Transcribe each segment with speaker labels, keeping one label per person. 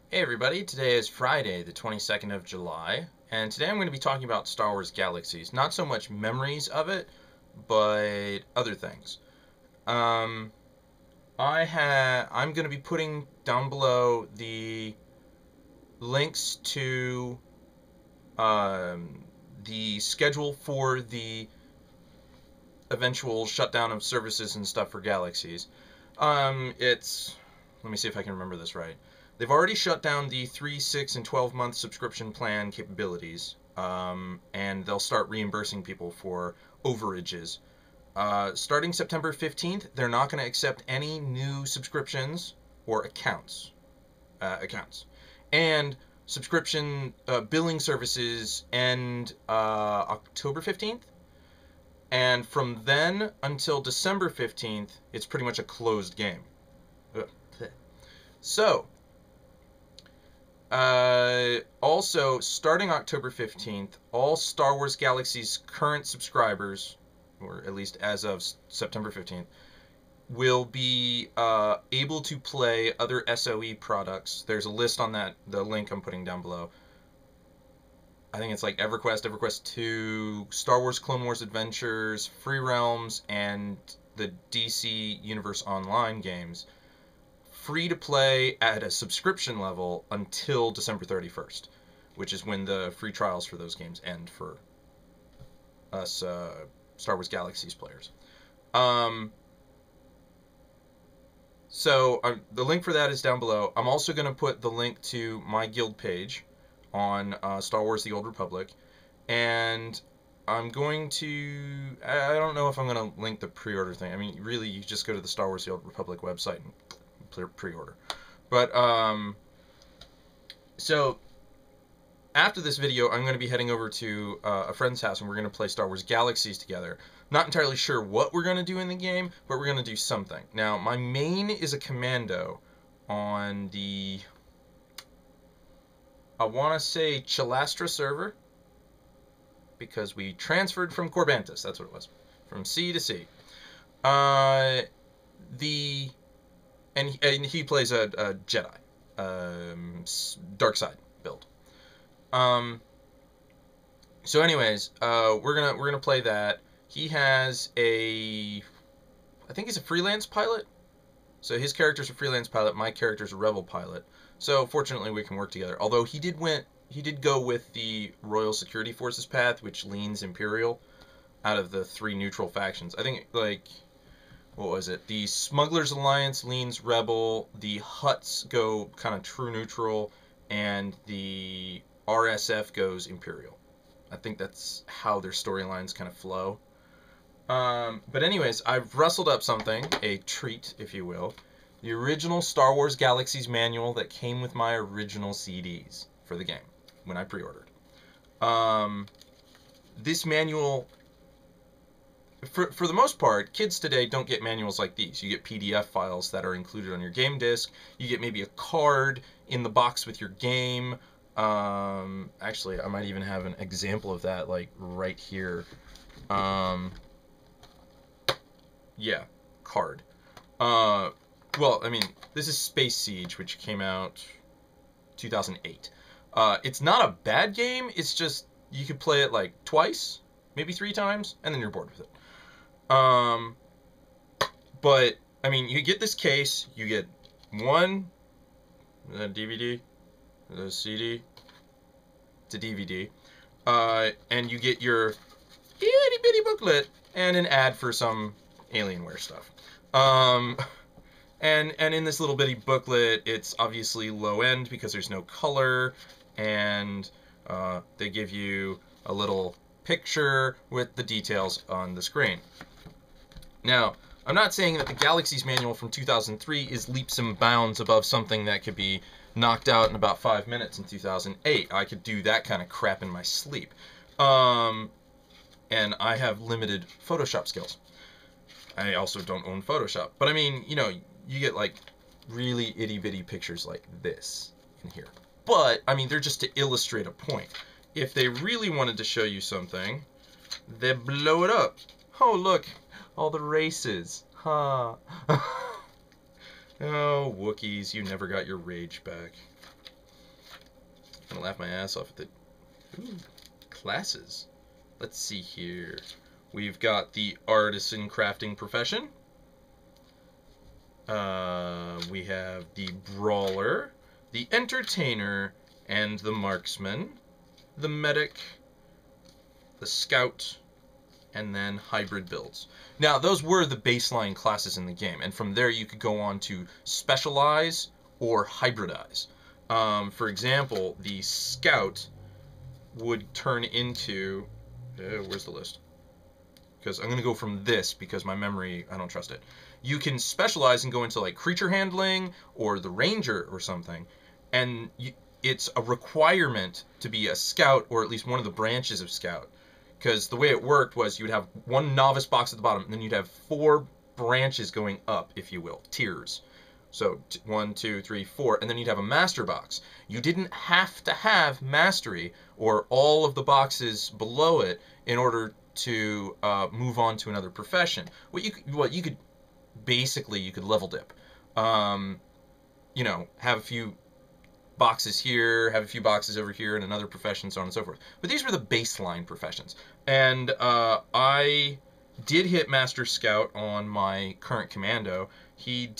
Speaker 1: Hey everybody, today is Friday, the 22nd of July, and today I'm going to be talking about Star Wars Galaxies. Not so much memories of it, but other things. Um, I'm going to be putting down below the links to um, the schedule for the eventual shutdown of services and stuff for Galaxies. Let me see if I can remember this right. They've already shut down the 3, 6, and 12-month subscription plan capabilities, and they'll start reimbursing people for overages. Starting September 15th, they're not going to accept any new subscriptions or accounts. And subscription billing services end October 15th. And from then until December 15th, it's pretty much a closed game. So, also, starting October 15th, all Star Wars Galaxy's current subscribers, or at least as of September 15th, will be able to play other SOE products. There's a list on the link I'm putting down below. I think it's like EverQuest, EverQuest 2, Star Wars Clone Wars Adventures, Free Realms, and the DC Universe Online games. Free to play at a subscription level until December 31st, which is when the free trials for those games end for us Star Wars Galaxies players. So the link for that is down below. I'm also going to put the link to my guild page on Star Wars The Old Republic, and I'm going to, I don't know if I'm going to link the pre-order thing. I mean, really, you just go to the Star Wars The Old Republic website and pre-order. But, so, after this video, I'm going to be heading over to a friend's house, and we're going to play Star Wars Galaxies together. Not entirely sure what we're going to do in the game, but we're going to do something. Now, my main is a commando on the, I want to say, Chilastra server, because we transferred from Corbantus, that's what it was, from C to C. And he plays a Jedi, dark side build. So anyways, we're gonna play that. He has I think he's a freelance pilot. So his character's a freelance pilot, my character's a rebel pilot. So fortunately we can work together. Although he did go with the Royal Security Forces path, which leans Imperial out of the 3 neutral factions. I think, like, what was it? The Smugglers Alliance leans Rebel, the Hutts go kind of true neutral, and the RSF goes Imperial. I think that's how their storylines kind of flow. But anyways, I've rustled up something, a treat, if you will. The original Star Wars Galaxies Manual that came with my original CDs for the game when I pre-ordered. This manual, for the most part, kids today don't get manuals like these. You get PDF files that are included on your game disc. You get maybe a card in the box with your game. Actually, I might even have an example of that, like, right here. Yeah, card. Well, I mean, this is Space Siege, which came out 2008. It's not a bad game. It's just you could play it like twice, maybe 3 times, and then you're bored with it. But I mean, you get this case. You get one DVD, the CD, it's a DVD, and you get your itty bitty booklet and an ad for some Alienware stuff. And in this little bitty booklet, it's obviously low end because there's no color, and they give you a little picture with the details on the screen. Now, I'm not saying that the Galaxies Manual from 2003 is leaps and bounds above something that could be knocked out in about 5 minutes in 2008. I could do that kind of crap in my sleep. And I have limited Photoshop skills. I also don't own Photoshop. But I mean, you know, you get like really itty bitty pictures like this in here. But, I mean, they're just to illustrate a point. If they really wanted to show you something, they blow it up. Oh, look, all the races. Huh. Oh, Wookiees, you never got your rage back. gonna laugh my ass off at the classes. Let's see here. We've got the artisan crafting profession. We have the brawler, the entertainer, and the marksman, the medic, the scout, and then hybrid builds. Now, those were the baseline classes in the game, and from there you could go on to specialize or hybridize. For example, the scout would turn into... where's the list? Because I'm going to go from this because my memory, I don't trust it. You can specialize and go into like creature handling or the ranger or something, and it's a requirement to be a scout or at least one of the branches of scout. Because the way it worked was you would have one novice box at the bottom, and then you'd have 4 branches going up, if you will, tiers. So 1, 2, 3, 4, and then you'd have a master box. You didn't have to have mastery or all of the boxes below it in order to move on to another profession. What you could basically, you could level dip. You know, have a few boxes here, have a few boxes over here in another profession, so on and so forth. But these were the baseline professions. And I did hit Master Scout on my current commando. He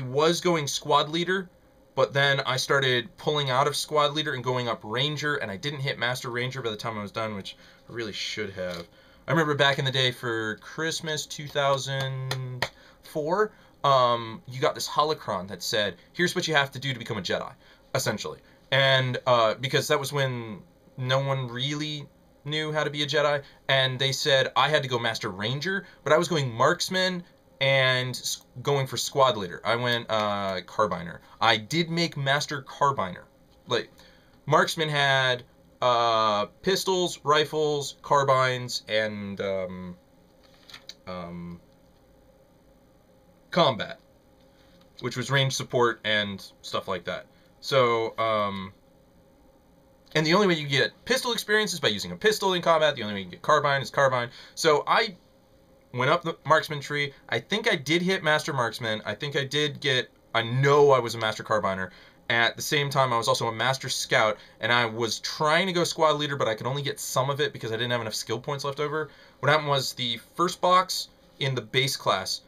Speaker 1: was going squad leader, but then I started pulling out of squad leader and going up ranger, and I didn't hit Master Ranger by the time I was done, which I really should have. I remember back in the day for Christmas 2004, you got this holocron that said, here's what you have to do to become a Jedi, essentially. And because that was when no one really knew how to be a Jedi, and they said I had to go Master Ranger, but I was going marksman and going for squad leader. I went carbiner. I did make Master Carbiner. Like, marksman had pistols, rifles, carbines, and combat, which was range support and stuff like that. So, and the only way you get pistol experience is by using a pistol in combat. The only way you get carbine is carbine. So I went up the marksman tree. I think I did hit Master Marksman. I think I did get... I know I was a Master Carbiner. At the same time, I was also a Master Scout, and I was trying to go Squad Leader, but I could only get some of it because I didn't have enough skill points left over. What happened was the first box in the base class,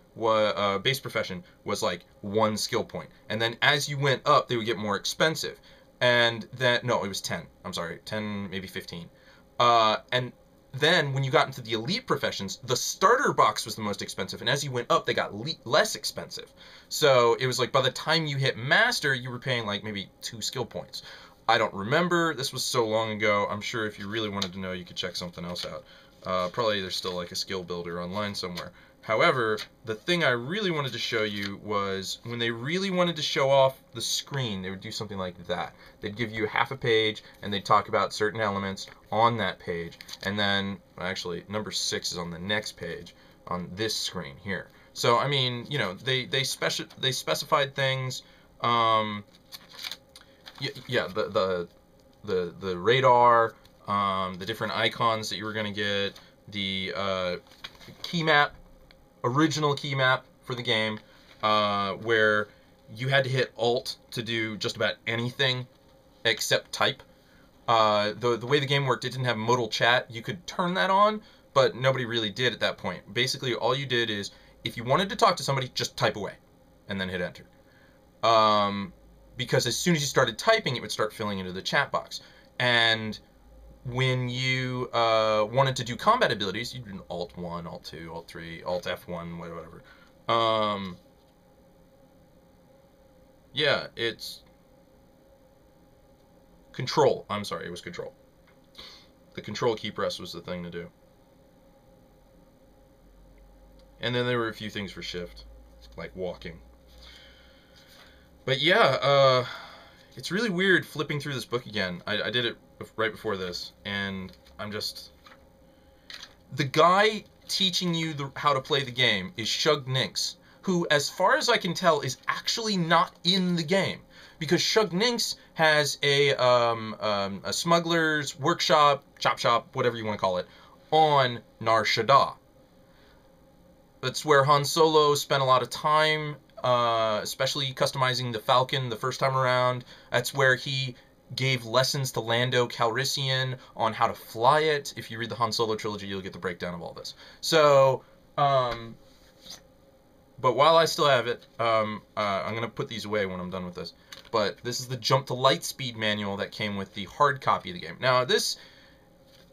Speaker 1: base profession, was like 1 skill point. And then as you went up, they would get more expensive. And then... No, it was 10. I'm sorry. 10, maybe 15. And then, when you got into the elite professions, the starter box was the most expensive, and as you went up, they got less expensive. So, it was like, by the time you hit Master, you were paying, like, maybe 2 skill points. I don't remember. This was so long ago. I'm sure if you really wanted to know, you could check something else out. Probably there's still, like, a skill builder online somewhere. However, the thing I really wanted to show you was when they really wanted to show off the screen, they would do something like that. They'd give you half a page, and they'd talk about certain elements on that page. And then, actually, number 6 is on the next page on this screen here. So, I mean, you know, they specified things. Yeah, the radar, the different icons that you were going to get, the key map. Original key map for the game, where you had to hit Alt to do just about anything except type. The way the game worked, it didn't have modal chat. You could turn that on, but nobody really did at that point. Basically, all you did is, if you wanted to talk to somebody, just type away, and then hit enter. Because as soon as you started typing, it would start filling into the chat box. And when you wanted to do combat abilities, you do Alt 1, Alt 2, Alt 3, Alt F1, whatever. Yeah, it's Control. I'm sorry, it was Control. The Control key press was the thing to do. And then there were a few things for Shift, like walking. But yeah, it's really weird flipping through this book again. I did it right before this, and I'm just... The guy teaching you how to play the game is Shug Ninx, who, as far as I can tell, is actually not in the game. Because Shug Ninx has a smuggler's workshop, chop shop, whatever you want to call it, on Nar Shaddaa. That's where Han Solo spent a lot of time, especially customizing the Falcon the first time around. That's where he gave lessons to Lando Calrissian on how to fly it. If you read the Han Solo trilogy, you'll get the breakdown of all this. So, but while I still have it, I'm going to put these away when I'm done with this. But this is the Jump to Lightspeed manual that came with the hard copy of the game. Now,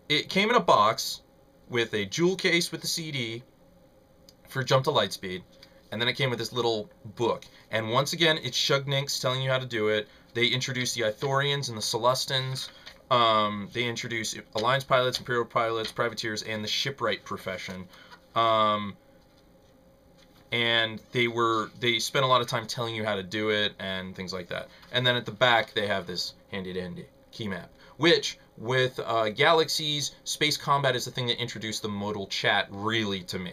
Speaker 1: it came in a box with a jewel case with the CD for Jump to Lightspeed, and then it came with this little book. And once again, it's Shugninks telling you how to do it. They introduce the Ithorians and the Celestins. They introduce Alliance pilots, Imperial pilots, privateers, and the shipwright profession. And they spent a lot of time telling you how to do it and things like that. And then at the back, they have this handy-dandy key map, which with Galaxies, space combat is the thing that introduced the modal chat really to me,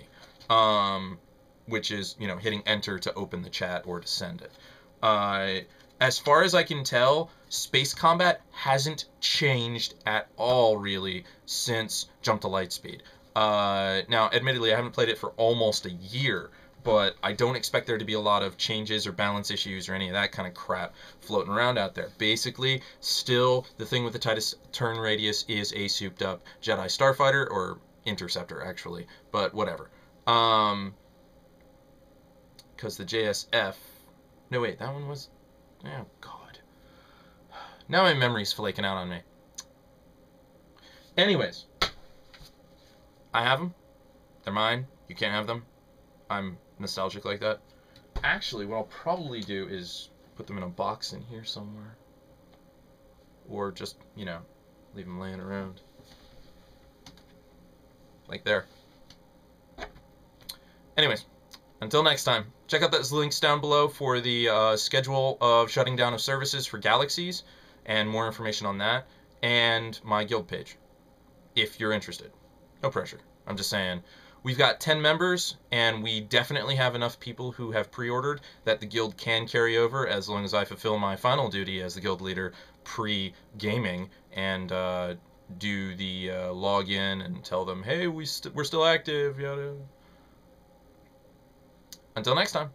Speaker 1: which is, you know, hitting enter to open the chat or to send it. As far as I can tell, space combat hasn't changed at all really since Jump to Lightspeed. Now, admittedly, I haven't played it for almost a year, but I don't expect there to be a lot of changes or balance issues or any of that kind of crap floating around out there. Basically, still, the thing with the tightest turn radius is a souped-up Jedi Starfighter, or Interceptor, actually, but whatever. Because the JSF... No, wait, that one was... Oh, God. Now my memory's flaking out on me. Anyways. I have them. They're mine. You can't have them. I'm nostalgic like that. Actually, what I'll probably do is put them in a box in here somewhere. Or just, you know, leave them laying around. Like there. Anyways, until next time, check out those links down below for the schedule of shutting down of services for Galaxies and more information on that, and my guild page, if you're interested. No pressure. I'm just saying, we've got 10 members, and we definitely have enough people who have pre-ordered that the guild can carry over as long as I fulfill my final duty as the guild leader pre-gaming and do the login and tell them, hey, we're still active, yada. Until next time.